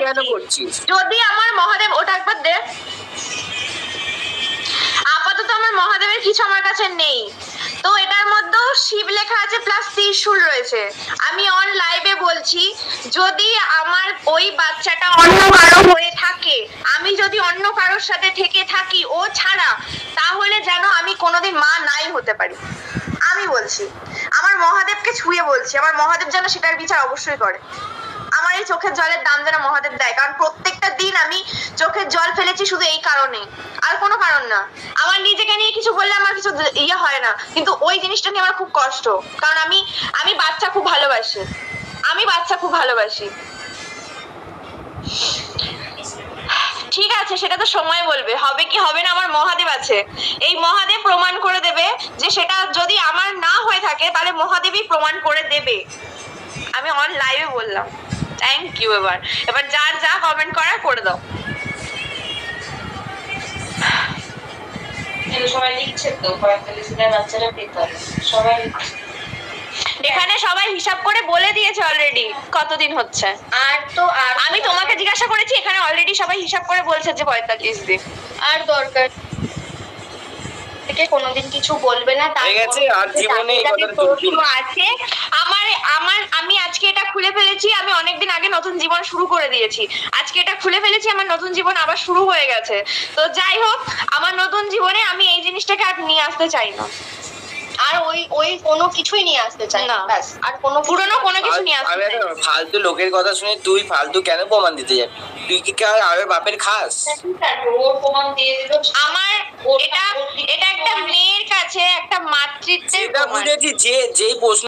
কেন করছিস? যদি আমার মহাদেব, ওটা একবার দে। আপাতত আমার মহাদেবের কিছু আমার কাছে নেই, তো এটার মধ্যেও শিব লেখা আছে প্লাস ত্রিশূল রয়েছে। আমি অন লাইভে বলছি, যদি আমার ওই বাচ্চাটা অন্য কারো হয়ে থাকে, আমি যদি অন্য কারোর সাথে থেকে থাকি ও ছাড়া, তাহলে যেন আমি কোনোদিন মা নাই হতে পারি। আমি বলছি, আমার মহাদেবকে ছুঁয়ে বলছি, আমার মহাদেব যেন সেটার বিচার অবশ্যই করে। আমার এই চোখের জলের দাম যেন মহাদেব দেয়, কারণ প্রত্যেকটা দিন আমি চোখের জল ফেলেছি শুধু এই কারণে, আর কোনো কারণ না। আমার নিজেকে নিয়ে কিছু বললে আমার কিছু ইয়ে হয় না, কিন্তু ওই জিনিসটা নিয়ে আমার খুব কষ্ট, কারণ আমি বাচ্চা খুব ভালোবাসি, আমি বাচ্চা খুব ভালোবাসি। ঠিক আছে, সেটা তো সময় বলবে হবে কি হবে না। আমার মহাদেব আছে, এই মহাদেব প্রমাণ করে দেবে যে সেটা যদি আমার না হয়ে থাকে তাহলে মহাদেবই প্রমাণ করে দেবে। আমি অন লাইভে বললাম। Thank you. এবার যার যা কমেন্ট করার করে দাও। সবাই লিখছে তো, বাচ্চারা পেপার সবাই লিখছে। এখানে সবাই হিসাব করে বলে দিয়েছে অলরেডি কতদিন হচ্ছে। আর তো আর আমি তোমাকে জিজ্ঞাসা করেছি, এখানে অলরেডি সবাই হিসাব করে বলছে যে 45 দিন। আর দরকার থেকে কোনোদিন কিছু বলবে না। ঠিক আছে, আর জীবনে এই কথাটা তুলবি না। আছে আমি আজকে এটা খুলে ফেলেছি, আমি অনেকদিন আগে নতুন জীবন শুরু করে দিয়েছি, আজকে এটা খুলে ফেলেছি, আমার নতুন জীবন আবার শুরু হয়ে গেছে। তো যাই হোক, আমার নতুন জীবনে আমি এই জিনিসটাকে আর নিয়ে আসতে চাই না, আর ওই কোনো কিছুই নিয়ে আসতে চাই না, ব্যাস। আর কোনো পুরনো কোনো কিছু নিয়ে আসতে আমি চাই না। ফালতু লোকের কথা শুনে তুই ফালতু কেন প্রমাণ দিতে যাবি? তুই কি আর বাপের খাস? ওর প্রমাণ দিয়ে দিল। আমার এটা একটা মেয়ের কাছে একটা মাতৃত্বের এটা প্রমাণ। বুঝেছি, যেই প্রশ্ন